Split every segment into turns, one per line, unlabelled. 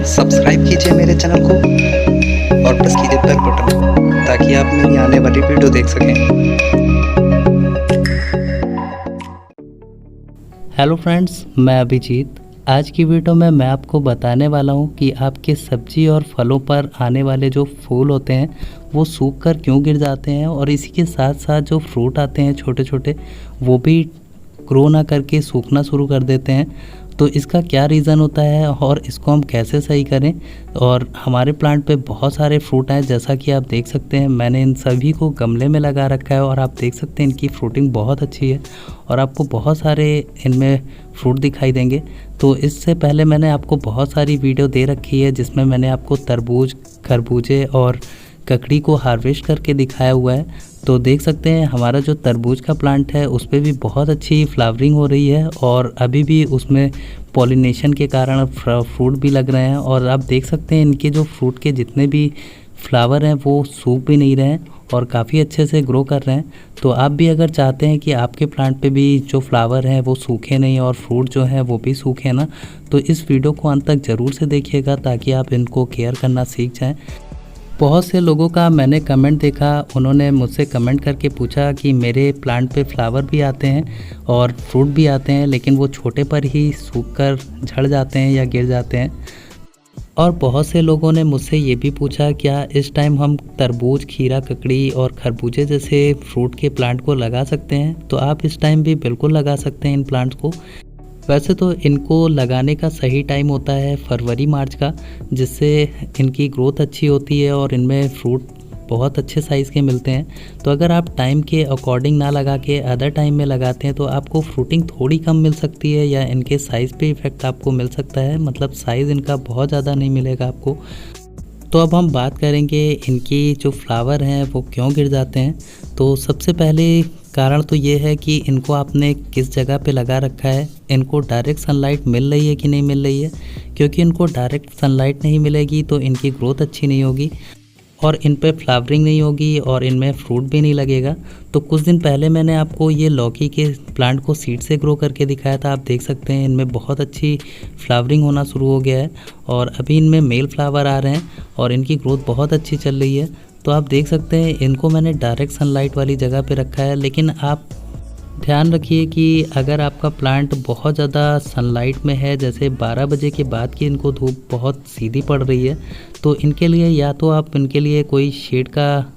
Subscribe कीजिए मेरे channel को और प्रेस कीजिए बेल बटन ताकि आप मेरी आने वाली वीडियो देख सकें।
हेलो फ्रेंड्स, मैं अभिजीत। आज की वीडियो में मैं आपको बताने वाला हूं कि आपके सब्जी और फलों पर आने वाले जो फूल होते हैं वो सूख कर क्यों गिर जाते हैं, और इसी के साथ साथ जो फ्रूट आते हैं छोटे छोटे वो भी ग्रो ना करके सूखना शुरू कर देते हैं। तो इसका क्या रीज़न होता है और इसको हम कैसे सही करें। और हमारे प्लांट पे बहुत सारे फ्रूट हैं, जैसा कि आप देख सकते हैं मैंने इन सभी को गमले में लगा रखा है और आप देख सकते हैं इनकी फ्रूटिंग बहुत अच्छी है और आपको बहुत सारे इनमें फ्रूट दिखाई देंगे। तो इससे पहले मैंने आपको बहुत सारी वीडियो दे रखी है जिसमें मैंने आपको तरबूज, खरबूजे और ककड़ी को हार्वेस्ट करके दिखाया हुआ है। तो देख सकते हैं हमारा जो तरबूज का प्लांट है उस पर भी बहुत अच्छी फ्लावरिंग हो रही है और अभी भी उसमें पॉलिनेशन के कारण फ्रूट भी लग रहे हैं। और आप देख सकते हैं इनके जो फ्रूट के जितने भी फ्लावर हैं वो सूख भी नहीं रहे हैं और काफ़ी अच्छे से ग्रो कर रहे हैं। तो आप भी अगर चाहते हैं कि आपके प्लांट पे भी जो फ्लावर हैं वो सूखे नहीं और फ्रूट जो हैं वो भी सूखे ना, तो इस वीडियो को अंत तक ज़रूर से देखिएगा ताकि आप इनको केयर करना सीख जाएँ। बहुत से लोगों का मैंने कमेंट देखा, उन्होंने मुझसे कमेंट करके पूछा कि मेरे प्लांट पे फ्लावर भी आते हैं और फ्रूट भी आते हैं लेकिन वो छोटे पर ही सूख कर झड़ जाते हैं या गिर जाते हैं। और बहुत से लोगों ने मुझसे ये भी पूछा क्या इस टाइम हम तरबूज, खीरा, ककड़ी और खरबूजे जैसे फ्रूट के प्लांट को लगा सकते हैं। तो आप इस टाइम भी बिल्कुल लगा सकते हैं इन प्लांट्स को। वैसे तो इनको लगाने का सही टाइम होता है फरवरी मार्च का, जिससे इनकी ग्रोथ अच्छी होती है और इनमें फ्रूट बहुत अच्छे साइज़ के मिलते हैं। तो अगर आप टाइम के अकॉर्डिंग ना लगा के अदर टाइम में लगाते हैं तो आपको फ्रूटिंग थोड़ी कम मिल सकती है या इनके साइज़ पे इफ़ेक्ट आपको मिल सकता है, मतलब साइज़ इनका बहुत ज़्यादा नहीं मिलेगा आपको। तो अब हम बात करेंगे इनकी जो फ्लावर हैं वो क्यों गिर जाते हैं। तो सबसे पहले कारण तो ये है कि इनको आपने किस जगह पे लगा रखा है, इनको डायरेक्ट सनलाइट मिल रही है कि नहीं मिल रही है। क्योंकि इनको डायरेक्ट सनलाइट नहीं मिलेगी तो इनकी ग्रोथ अच्छी नहीं होगी और इन पे फ्लावरिंग नहीं होगी और इनमें फ्रूट भी नहीं लगेगा। तो कुछ दिन पहले मैंने आपको ये लौकी के प्लांट को सीड से ग्रो करके दिखाया था। आप देख सकते हैं इनमें बहुत अच्छी फ्लावरिंग होना शुरू हो गया है और अभी इनमें मेल फ्लावर आ रहे हैं और इनकी ग्रोथ बहुत अच्छी चल रही है। तो आप देख सकते हैं इनको मैंने डायरेक्ट सनलाइट वाली जगह पे रखा है। लेकिन आप ध्यान रखिए कि अगर आपका प्लांट बहुत ज़्यादा सनलाइट में है, जैसे 12 बजे के बाद की इनको धूप बहुत सीधी पड़ रही है, तो इनके लिए या तो आप इनके लिए कोई शेड का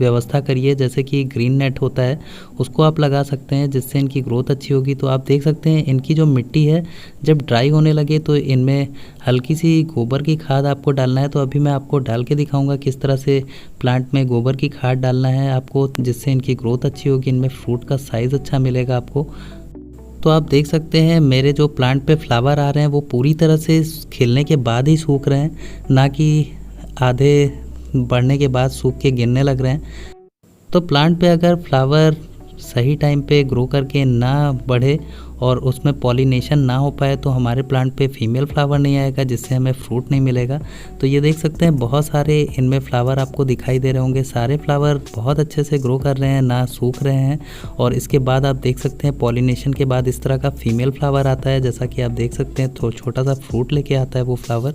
व्यवस्था करिए, जैसे कि ग्रीन नेट होता है उसको आप लगा सकते हैं जिससे इनकी ग्रोथ अच्छी होगी। तो आप देख सकते हैं इनकी जो मिट्टी है जब ड्राई होने लगे तो इनमें हल्की सी गोबर की खाद आपको डालना है। तो अभी मैं आपको डाल के दिखाऊंगा किस तरह से प्लांट में गोबर की खाद डालना है आपको, जिससे इनकी ग्रोथ अच्छी होगी, इनमें फ्रूट का साइज़ अच्छा मिलेगा आपको। तो आप देख सकते हैं मेरे जो प्लांट पे फ्लावर आ रहे हैं वो पूरी तरह से खिलने के बाद ही सूख रहे हैं, ना कि आधे बढ़ने के बाद सूख के गिरने लग रहे हैं। तो प्लांट पे अगर फ्लावर सही टाइम पे ग्रो करके ना बढ़े और उसमें पॉलिनेशन ना हो पाए तो हमारे प्लांट पे फीमेल फ्लावर नहीं आएगा, जिससे हमें फ्रूट नहीं मिलेगा। तो ये देख सकते हैं बहुत सारे इनमें फ्लावर आपको दिखाई दे रहे होंगे, सारे फ्लावर बहुत अच्छे से ग्रो कर रहे हैं, ना सूख रहे हैं। और इसके बाद आप देख सकते हैं पॉलिनेशन के बाद इस तरह का फीमेल फ्लावर आता है, जैसा कि आप देख सकते हैं तो छोटा सा फ्रूट लेके आता है वो फ्लावर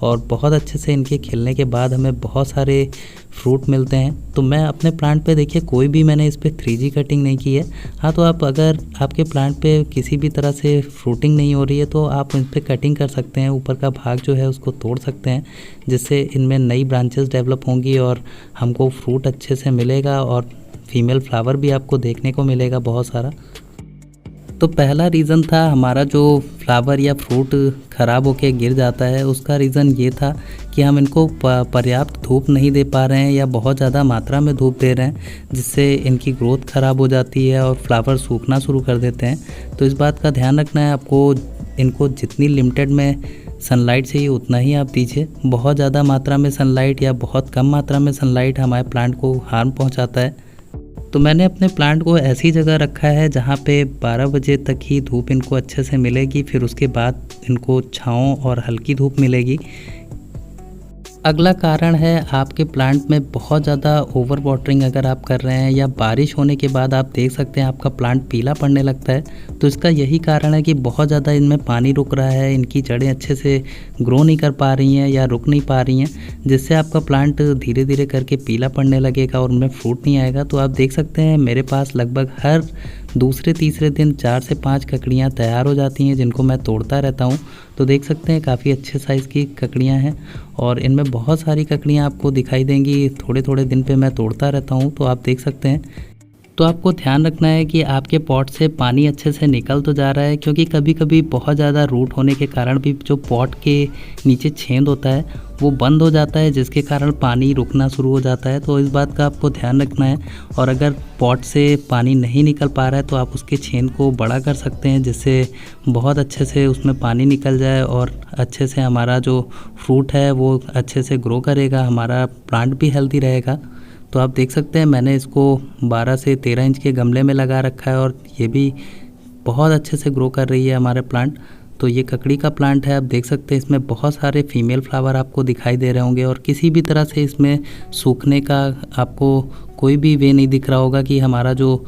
और बहुत अच्छे से इनके खिलने के बाद हमें बहुत सारे फ्रूट मिलते हैं। तो मैं अपने प्लांट पे देखिए कोई भी मैंने इस पर 3G कटिंग नहीं की है। हाँ, तो आप अगर आपके प्लांट पे किसी भी तरह से फ्रूटिंग नहीं हो रही है तो आप इन पर कटिंग कर सकते हैं, ऊपर का भाग जो है उसको तोड़ सकते हैं, जिससे इनमें नई ब्रांचेस डेवलप होंगी और हमको फ्रूट अच्छे से मिलेगा और फीमेल फ्लावर भी आपको देखने को मिलेगा बहुत सारा। तो पहला रीज़न था हमारा जो फ्लावर या फ्रूट ख़राब होके गिर जाता है, उसका रीज़न ये था कि हम इनको पर्याप्त धूप नहीं दे पा रहे हैं या बहुत ज़्यादा मात्रा में धूप दे रहे हैं, जिससे इनकी ग्रोथ ख़राब हो जाती है और फ्लावर सूखना शुरू कर देते हैं। तो इस बात का ध्यान रखना है आपको, इनको जितनी लिमिटेड में सनलाइट चाहिए उतना ही आप दीजिए। बहुत ज़्यादा मात्रा में सनलाइट या बहुत कम मात्रा में सनलाइट हमारे प्लांट को हार्म पहुँचाता है। तो मैंने अपने प्लांट को ऐसी जगह रखा है जहाँ पे 12 बजे तक ही धूप इनको अच्छे से मिलेगी, फिर उसके बाद इनको छाँव और हल्की धूप मिलेगी। अगला कारण है आपके प्लांट में बहुत ज़्यादा ओवर वाटरिंग अगर आप कर रहे हैं या बारिश होने के बाद आप देख सकते हैं आपका प्लांट पीला पड़ने लगता है, तो इसका यही कारण है कि बहुत ज़्यादा इनमें पानी रुक रहा है, इनकी जड़ें अच्छे से ग्रो नहीं कर पा रही हैं या रुक नहीं पा रही हैं, जिससे आपका प्लांट धीरे धीरे करके पीला पड़ने लगेगा और उनमें फ्रूट नहीं आएगा। तो आप देख सकते हैं मेरे पास लगभग हर दूसरे तीसरे दिन 4 से 5 ककड़ियाँ तैयार हो जाती हैं, जिनको मैं तोड़ता रहता हूँ। तो देख सकते हैं काफ़ी अच्छे साइज़ की ककड़ियाँ हैं और इनमें बहुत सारी ककड़ियाँ आपको दिखाई देंगी। थोड़े थोड़े दिन पे मैं तोड़ता रहता हूँ, तो आप देख सकते हैं। तो आपको ध्यान रखना है कि आपके पॉट से पानी अच्छे से निकल तो जा रहा है, क्योंकि कभी कभी बहुत ज़्यादा रूट होने के कारण भी जो पॉट के नीचे छेद होता है वो बंद हो जाता है, जिसके कारण पानी रुकना शुरू हो जाता है। तो इस बात का आपको ध्यान रखना है। और अगर पॉट से पानी नहीं निकल पा रहा है तो आप उसके छेद को बड़ा कर सकते हैं, जिससे बहुत अच्छे से उसमें पानी निकल जाए और अच्छे से हमारा जो फ्रूट है वो अच्छे से ग्रो करेगा, हमारा प्लांट भी हेल्दी रहेगा। तो आप देख सकते हैं मैंने इसको 12 से 13 इंच के गमले में लगा रखा है और ये भी बहुत अच्छे से ग्रो कर रही है हमारे प्लांट। तो ये ककड़ी का प्लांट है, आप देख सकते हैं इसमें बहुत सारे फीमेल फ्लावर आपको दिखाई दे रहे होंगे और किसी भी तरह से इसमें सूखने का आपको कोई भी वे नहीं दिख रहा होगा कि हमारा जो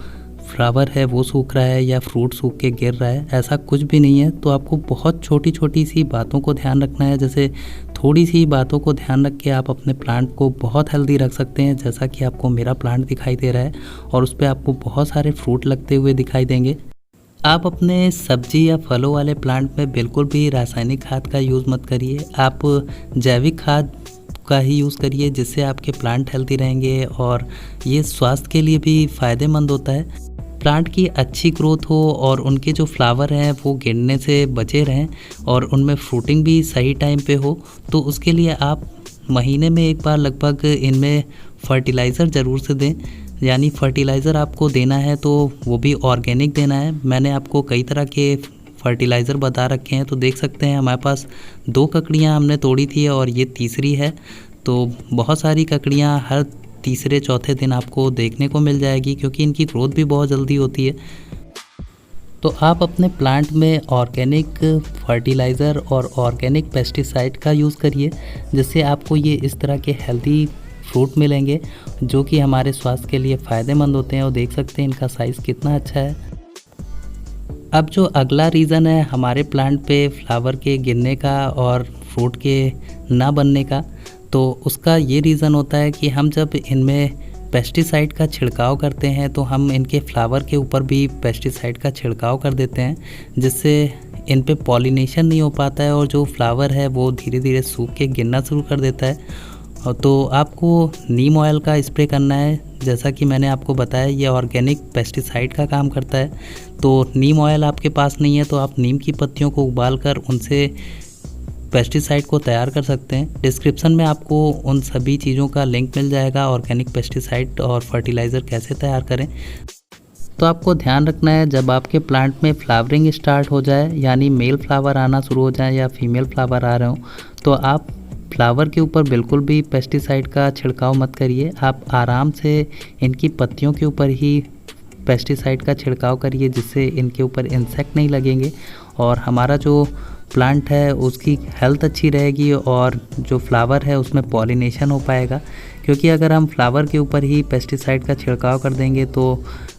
फ्लावर है वो सूख रहा है या फ्रूट सूख के गिर रहा है, ऐसा कुछ भी नहीं है। तो आपको बहुत छोटी छोटी सी बातों को ध्यान रखना है, जैसे थोड़ी सी बातों को ध्यान रख के आप अपने प्लांट को बहुत हेल्दी रख सकते हैं। जैसा कि आपको मेरा प्लांट दिखाई दे रहा है और उस पर आपको बहुत सारे फ्रूट लगते हुए दिखाई देंगे। आप अपने सब्जी या फलों वाले प्लांट में बिल्कुल भी रासायनिक खाद का यूज़ मत करिए, आप जैविक खाद का ही यूज़ करिए, जिससे आपके प्लांट हेल्दी रहेंगे और ये स्वास्थ्य के लिए भी फ़ायदेमंद होता है। प्लांट की अच्छी ग्रोथ हो और उनके जो फ्लावर हैं वो गिरने से बचे रहें और उनमें फ्रूटिंग भी सही टाइम पे हो, तो उसके लिए आप महीने में एक बार लगभग इनमें फर्टिलाइज़र ज़रूर से दें। यानी फर्टिलाइज़र आपको देना है तो वो भी ऑर्गेनिक देना है। मैंने आपको कई तरह के फर्टिलाइज़र बता रखे हैं। तो देख सकते हैं हमारे पास 2 ककड़ियाँ हमने तोड़ी थी और ये तीसरी है। तो बहुत सारी ककड़ियाँ हर तीसरे चौथे दिन आपको देखने को मिल जाएगी, क्योंकि इनकी ग्रोथ भी बहुत जल्दी होती है। तो आप अपने प्लांट में ऑर्गेनिक फर्टिलाइज़र और ऑर्गेनिक पेस्टिसाइड का यूज़ करिए, जिससे आपको ये इस तरह के हेल्दी फ्रूट मिलेंगे जो कि हमारे स्वास्थ्य के लिए फ़ायदेमंद होते हैं। और देख सकते हैं इनका साइज़ कितना अच्छा है। अब जो अगला रीज़न है हमारे प्लांट पे फ्लावर के गिरने का और फ्रूट के ना बनने का, तो उसका ये रीज़न होता है कि हम जब इनमें पेस्टिसाइड का छिड़काव करते हैं तो हम इनके फ्लावर के ऊपर भी पेस्टिसाइड का छिड़काव कर देते हैं, जिससे इन पे पॉलिनेशन नहीं हो पाता है और जो फ्लावर है वो धीरे धीरे सूख के गिरना शुरू कर देता है। तो आपको नीम ऑयल का स्प्रे करना है। जैसा कि मैंने आपको बताया ये ऑर्गेनिक पेस्टिसाइड का काम करता है। तो नीम ऑयल आपके पास नहीं है तो आप नीम की पत्तियों को उबाल कर उनसे पेस्टिसाइड को तैयार कर सकते हैं। डिस्क्रिप्शन में आपको उन सभी चीज़ों का लिंक मिल जाएगा, ऑर्गेनिक पेस्टिसाइड और फर्टिलाइज़र कैसे तैयार करें। तो आपको ध्यान रखना है जब आपके प्लांट में फ्लावरिंग स्टार्ट हो जाए, यानी मेल फ्लावर आना शुरू हो जाए या फीमेल फ्लावर आ रहे हो, तो आप फ्लावर के ऊपर बिल्कुल भी पेस्टिसाइड का छिड़काव मत करिए। आप आराम से इनकी पत्तियों के ऊपर ही पेस्टिसाइड का छिड़काव करिए, जिससे इनके ऊपर इंसेक्ट नहीं लगेंगे और हमारा जो प्लांट है उसकी हेल्थ अच्छी रहेगी और जो फ्लावर है उसमें पॉलिनेशन हो पाएगा। क्योंकि अगर हम फ्लावर के ऊपर ही पेस्टिसाइड का छिड़काव कर देंगे तो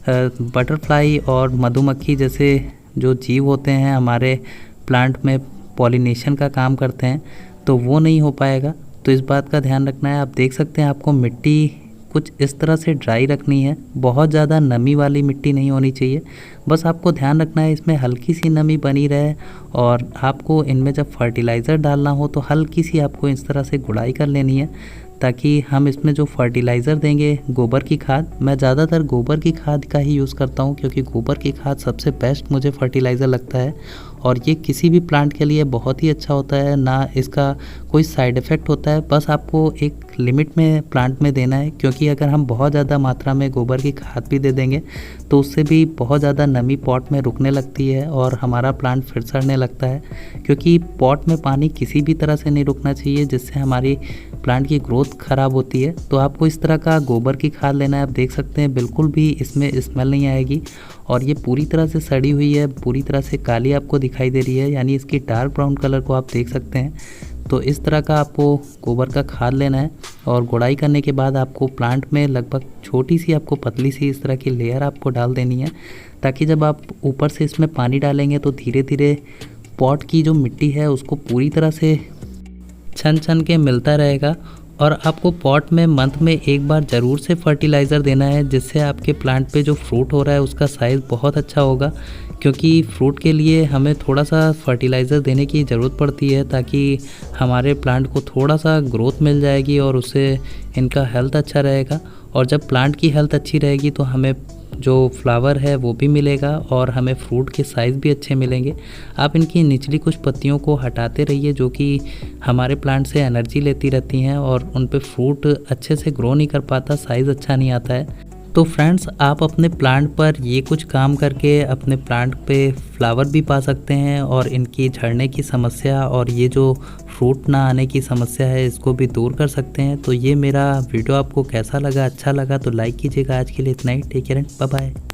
बटरफ्लाई और मधुमक्खी जैसे जो जीव होते हैं हमारे प्लांट में पॉलिनेशन का काम करते हैं, तो वो नहीं हो पाएगा। तो इस बात का ध्यान रखना है। आप देख सकते हैं आपको मिट्टी कुछ इस तरह से ड्राई रखनी है, बहुत ज़्यादा नमी वाली मिट्टी नहीं होनी चाहिए। बस आपको ध्यान रखना है इसमें हल्की सी नमी बनी रहे और आपको इनमें जब फर्टिलाइज़र डालना हो तो हल्की सी आपको इस तरह से गुड़ाई कर लेनी है, ताकि हम इसमें जो फर्टिलाइज़र देंगे गोबर की खाद, मैं ज़्यादातर गोबर की खाद का ही यूज़ करता हूँ, क्योंकि गोबर की खाद सबसे बेस्ट मुझे फर्टिलाइज़र लगता है और ये किसी भी प्लांट के लिए बहुत ही अच्छा होता है, ना इसका कोई साइड इफ़ेक्ट होता है। बस आपको एक लिमिट में प्लांट में देना है, क्योंकि अगर हम बहुत ज़्यादा मात्रा में गोबर की खाद भी दे देंगे तो उससे भी बहुत ज़्यादा नमी पॉट में रुकने लगती है और हमारा प्लांट फिर सड़ने लगता है। क्योंकि पॉट में पानी किसी भी तरह से नहीं रुकना चाहिए, जिससे हमारी प्लांट की ग्रोथ ख़राब होती है। तो आपको इस तरह का गोबर की खाद लेना है। आप देख सकते हैं बिल्कुल भी इसमें स्मेल नहीं आएगी और ये पूरी तरह से सड़ी हुई है, पूरी तरह से काली आपको दिखाई दे रही है, यानी इसकी डार्क ब्राउन कलर को आप देख सकते हैं। तो इस तरह का आपको गोबर का खाद लेना है और गुड़ाई करने के बाद आपको प्लांट में लगभग छोटी सी आपको पतली सी इस तरह की लेयर आपको डाल देनी है, ताकि जब आप ऊपर से इसमें पानी डालेंगे तो धीरे धीरे पॉट की जो मिट्टी है उसको पूरी तरह से छन छन के मिलता रहेगा। और आपको पॉट में मंथ में एक बार ज़रूर से फर्टिलाइज़र देना है, जिससे आपके प्लांट पे जो फ्रूट हो रहा है उसका साइज़ बहुत अच्छा होगा, क्योंकि फ्रूट के लिए हमें थोड़ा सा फर्टिलाइज़र देने की ज़रूरत पड़ती है, ताकि हमारे प्लांट को थोड़ा सा ग्रोथ मिल जाएगी और उससे इनका हेल्थ अच्छा रहेगा। और जब प्लांट की हेल्थ अच्छी रहेगी तो हमें जो फ्लावर है वो भी मिलेगा और हमें फ्रूट के साइज़ भी अच्छे मिलेंगे। आप इनकी निचली कुछ पत्तियों को हटाते रहिए, जो कि हमारे प्लांट से एनर्जी लेती रहती हैं और उन पे फ्रूट अच्छे से ग्रो नहीं कर पाता, साइज़ अच्छा नहीं आता है। तो फ्रेंड्स, आप अपने प्लांट पर ये कुछ काम करके अपने प्लांट पे फ्लावर भी पा सकते हैं और इनकी झड़ने की समस्या और ये जो फ्रूट ना आने की समस्या है इसको भी दूर कर सकते हैं। तो ये मेरा वीडियो आपको कैसा लगा, अच्छा लगा तो लाइक कीजिएगा। आज के लिए इतना ही। Take care and bye bye.